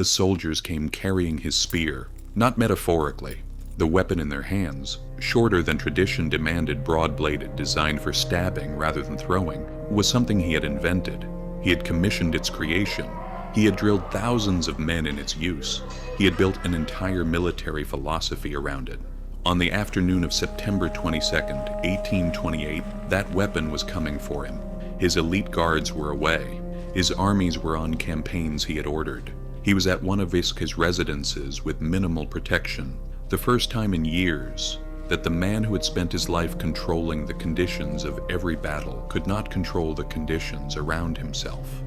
The soldiers came carrying his spear, not metaphorically. The weapon in their hands, shorter than tradition demanded, broad-bladed, designed for stabbing rather than throwing, was something he had invented. He had commissioned its creation. He had drilled thousands of men in its use. He had built an entire military philosophy around it. On the afternoon of September 22nd, 1828, that weapon was coming for him. His elite guards were away. His armies were on campaigns he had ordered. He was at one of his residences with minimal protection. The first time in years that the man who had spent his life controlling the conditions of every battle could not control the conditions around himself.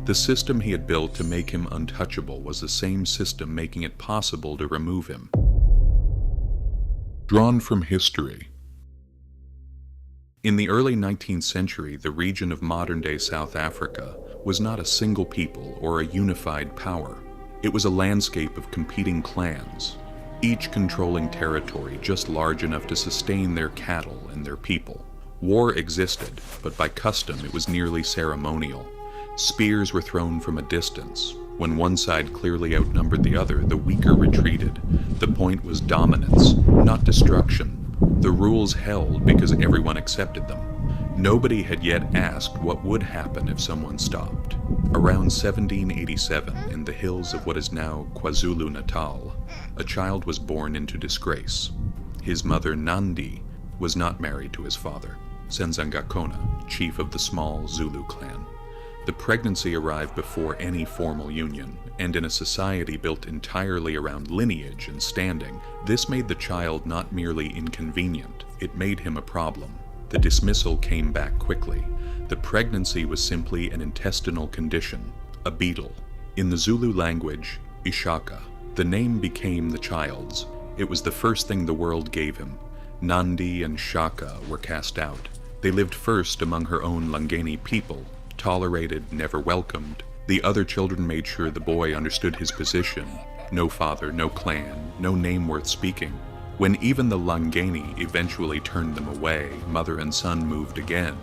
The system he had built to make him untouchable was the same system making it possible to remove him. Drawn from history. In the early 19th century, the region of modern-day South Africa was not a single people or a unified power. It was a landscape of competing clans, each controlling territory just large enough to sustain their cattle and their people. War existed, but by custom it was nearly ceremonial. Spears were thrown from a distance. When one side clearly outnumbered the other, the weaker retreated. The point was dominance, not destruction. The rules held because everyone accepted them. Nobody had yet asked what would happen if someone stopped. Around 1787, in the hills of what is now KwaZulu-Natal, a child was born into disgrace. His mother, Nandi, was not married to his father, Senzangakona, chief of the small Zulu clan. The pregnancy arrived before any formal union, and in a society built entirely around lineage and standing, this made the child not merely inconvenient, it made him a problem. The dismissal came back quickly. The pregnancy was simply an intestinal condition, a beetle. In the Zulu language, Ishaka, the name became the child's. It was the first thing the world gave him. Nandi and Shaka were cast out. They lived first among her own Langeni people, tolerated, never welcomed. The other children made sure the boy understood his position. No father, no clan, no name worth speaking. When even the Langeni eventually turned them away, mother and son moved again,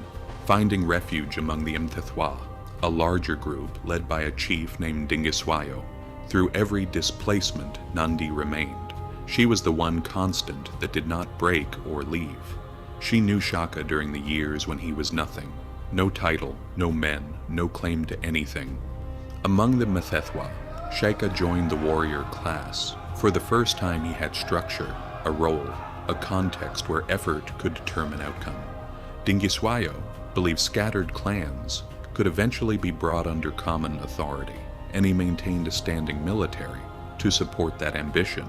finding refuge among the Mthethwa, a larger group led by a chief named Dingiswayo. Through every displacement, Nandi remained. She was the one constant that did not break or leave. She knew Shaka during the years when he was nothing. No title, no men, no claim to anything. Among the Mthethwa, Shaka joined the warrior class. For the first time he had structure, a role, a context where effort could determine outcome. Dingiswayo believed scattered clans could eventually be brought under common authority, and he maintained a standing military to support that ambition.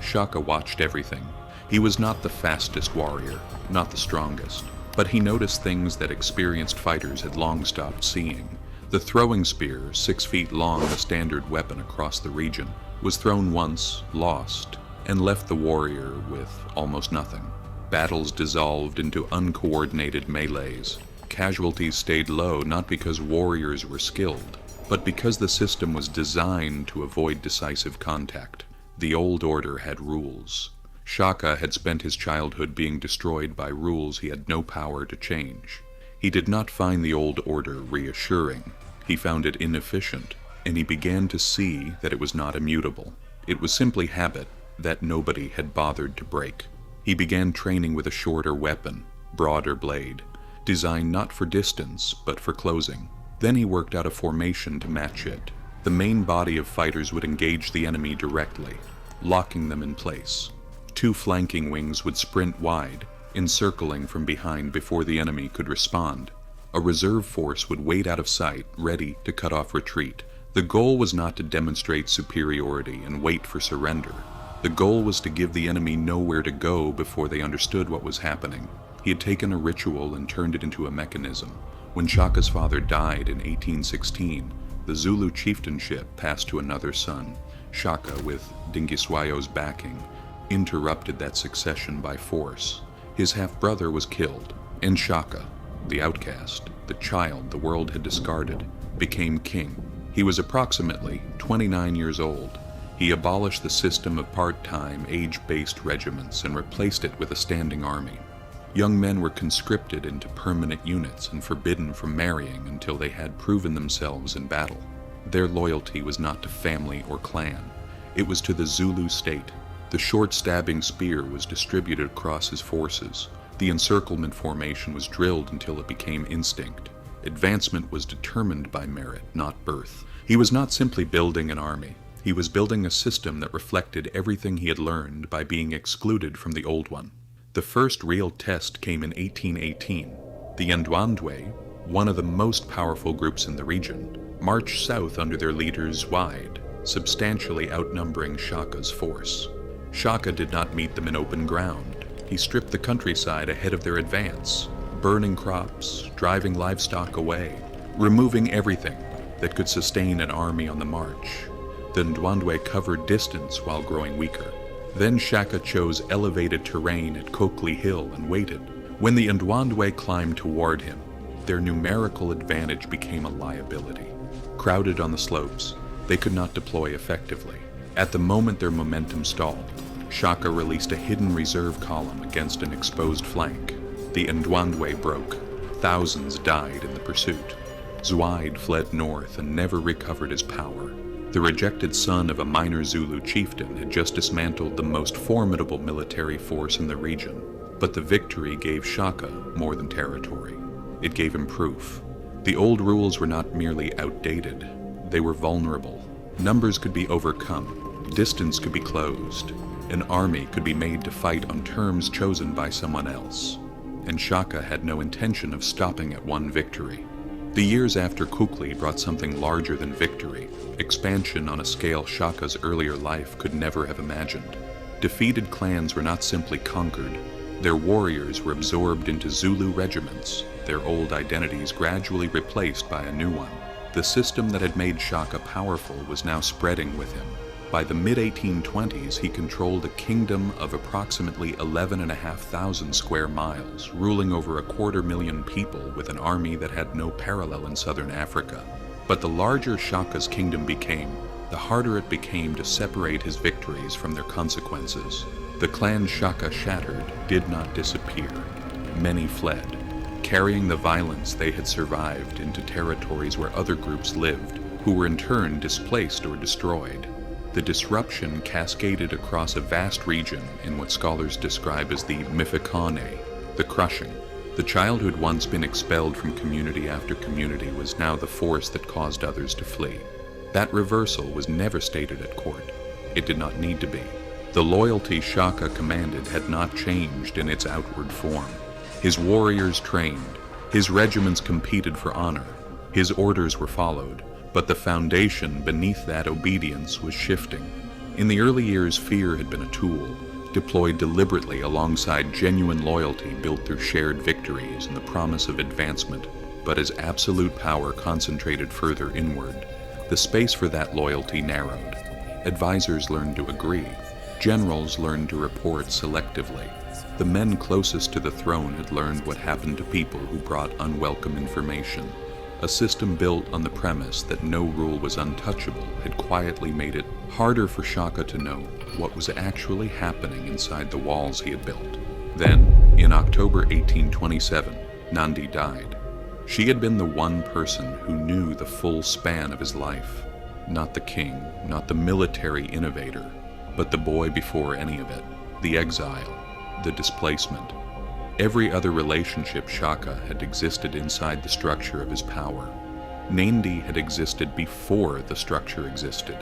Shaka watched everything. He was not the fastest warrior, not the strongest, but he noticed things that experienced fighters had long stopped seeing. The throwing spear, 6 feet long, the standard weapon across the region, was thrown once, lost, and left the warrior with almost nothing. Battles dissolved into uncoordinated melees. Casualties stayed low not because warriors were skilled, but because the system was designed to avoid decisive contact. The old order had rules. Shaka had spent his childhood being destroyed by rules he had no power to change. He did not find the old order reassuring. He found it inefficient, and he began to see that it was not immutable. It was simply habit that nobody had bothered to break. He began training with a shorter weapon, broader blade, designed not for distance, but for closing. Then he worked out a formation to match it. The main body of fighters would engage the enemy directly, locking them in place. 2 flanking wings would sprint wide, encircling from behind before the enemy could respond. A reserve force would wait out of sight, ready to cut off retreat. The goal was not to demonstrate superiority and wait for surrender. The goal was to give the enemy nowhere to go before they understood what was happening. He had taken a ritual and turned it into a mechanism. When Shaka's father died in 1816, the Zulu chieftainship passed to another son. Shaka, with Dingiswayo's backing, interrupted that succession by force. His half-brother was killed, and Shaka, the outcast, the child the world had discarded, became king. He was approximately 29 years old. He abolished the system of part-time, age-based regiments and replaced it with a standing army. Young men were conscripted into permanent units and forbidden from marrying until they had proven themselves in battle. Their loyalty was not to family or clan. It was to the Zulu state. The short stabbing spear was distributed across his forces. The encirclement formation was drilled until it became instinct. Advancement was determined by merit, not birth. He was not simply building an army. He was building a system that reflected everything he had learned by being excluded from the old one. The first real test came in 1818. The Ndwandwe, one of the most powerful groups in the region, marched south under their leader Zwaid, substantially outnumbering Shaka's force. Shaka did not meet them in open ground. He stripped the countryside ahead of their advance, burning crops, driving livestock away, removing everything that could sustain an army on the march. The Ndwandwe covered distance while growing weaker. Then Shaka chose elevated terrain at Kokli Hill and waited. When the Ndwandwe climbed toward him, their numerical advantage became a liability. Crowded on the slopes, they could not deploy effectively. At the moment their momentum stalled, Shaka released a hidden reserve column against an exposed flank. The Ndwandwe broke. Thousands died in the pursuit. Zwaid fled north and never recovered his power. The rejected son of a minor Zulu chieftain had just dismantled the most formidable military force in the region. But the victory gave Shaka more than territory. It gave him proof. The old rules were not merely outdated, they were vulnerable. Numbers could be overcome, distance could be closed, an army could be made to fight on terms chosen by someone else. And Shaka had no intention of stopping at one victory. The years after Kukli brought something larger than victory, expansion on a scale Shaka's earlier life could never have imagined. Defeated clans were not simply conquered, their warriors were absorbed into Zulu regiments, their old identities gradually replaced by a new one. The system that had made Shaka powerful was now spreading with him. By the mid-1820s, he controlled a kingdom of approximately 11,500 square miles, ruling over 250,000 people with an army that had no parallel in southern Africa. But the larger Shaka's kingdom became, the harder it became to separate his victories from their consequences. The clan Shaka shattered did not disappear. Many fled, carrying the violence they had survived into territories where other groups lived, who were in turn displaced or destroyed. The disruption cascaded across a vast region in what scholars describe as the Mifikane, the crushing. The child who had once been expelled from community after community was now the force that caused others to flee. That reversal was never stated at court. It did not need to be. The loyalty Shaka commanded had not changed in its outward form. His warriors trained, his regiments competed for honor, his orders were followed, but the foundation beneath that obedience was shifting. In the early years, fear had been a tool, deployed deliberately alongside genuine loyalty built through shared victories and the promise of advancement. But as absolute power concentrated further inward, the space for that loyalty narrowed. Advisors learned to agree. Generals learned to report selectively. The men closest to the throne had learned what happened to people who brought unwelcome information. A system built on the premise that no rule was untouchable had quietly made it harder for Shaka to know what was actually happening inside the walls he had built. Then, in October 1827, Nandi died. She had been the one person who knew the full span of his life. Not the king, not the military innovator, but the boy before any of it, the exile, the displacement. Every other relationship Shaka had existed inside the structure of his power. Nandi had existed before the structure existed.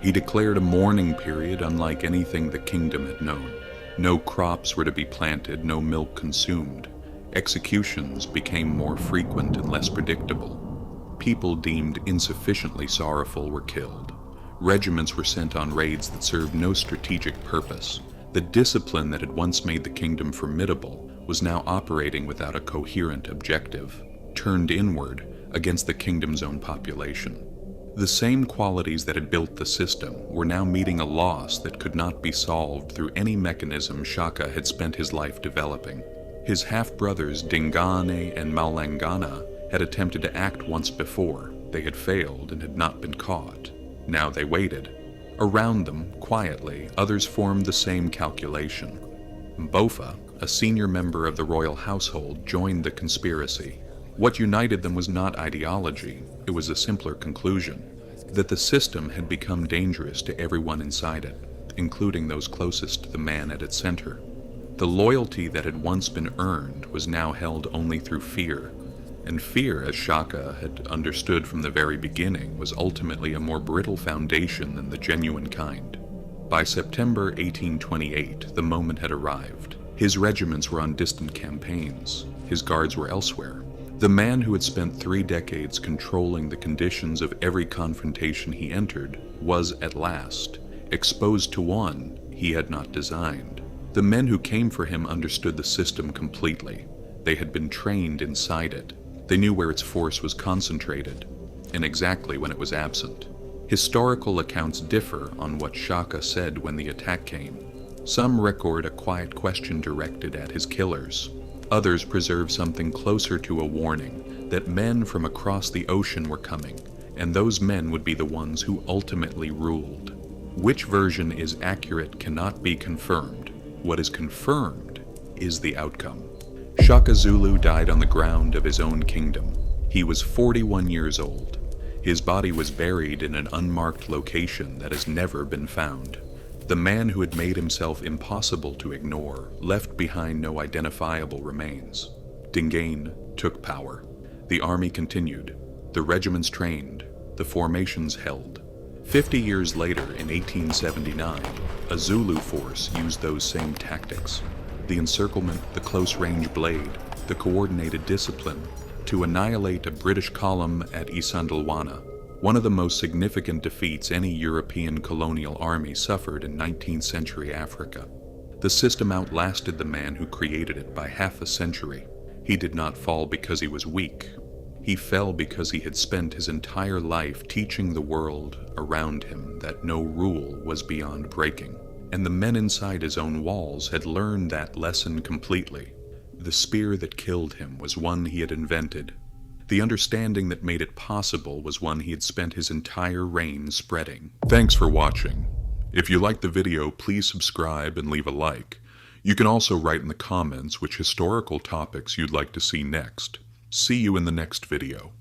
He declared a mourning period unlike anything the kingdom had known. No crops were to be planted, no milk consumed. Executions became more frequent and less predictable. People deemed insufficiently sorrowful were killed. Regiments were sent on raids that served no strategic purpose. The discipline that had once made the kingdom formidable was now operating without a coherent objective, turned inward against the kingdom's own population. The same qualities that had built the system were now meeting a loss that could not be solved through any mechanism Shaka had spent his life developing. His half-brothers Dingane and Maulangana had attempted to act once before. They had failed and had not been caught. Now they waited. Around them, quietly, others formed the same calculation. Mbofa, a senior member of the royal household, joined the conspiracy. What united them was not ideology, it was a simpler conclusion. that the system had become dangerous to everyone inside it, including those closest to the man at its center. The loyalty that had once been earned was now held only through fear, and fear, as Shaka had understood from the very beginning, was ultimately a more brittle foundation than the genuine kind. By September 1828, the moment had arrived. His regiments were on distant campaigns. His guards were elsewhere. The man who had spent 3 decades controlling the conditions of every confrontation he entered was, at last, exposed to one he had not designed. The men who came for him understood the system completely. They had been trained inside it. They knew where its force was concentrated, and exactly when it was absent. Historical accounts differ on what Shaka said when the attack came. Some record a quiet question directed at his killers. Others preserve something closer to a warning that men from across the ocean were coming, and those men would be the ones who ultimately ruled. Which version is accurate cannot be confirmed. What is confirmed is the outcome. Shaka Zulu died on the ground of his own kingdom. He was 41 years old. His body was buried in an unmarked location that has never been found. The man who had made himself impossible to ignore left behind no identifiable remains. Dingain took power. The army continued. The regiments trained. The formations held. 50 years later, in 1879, a Zulu force used those same tactics. The encirclement, the close-range blade, the coordinated discipline, to annihilate a British column at Isandlwana, one of the most significant defeats any European colonial army suffered in 19th century Africa. The system outlasted the man who created it by half a century. He did not fall because he was weak. He fell because he had spent his entire life teaching the world around him that no rule was beyond breaking. And the men inside his own walls had learned that lesson completely. The spear that killed him was one he had invented. The understanding that made it possible was one he had spent his entire reign spreading. Thanks for watching. If you liked the video, please subscribe and leave a like. You can also write in the comments which historical topics you'd like to see next. See you in the next video.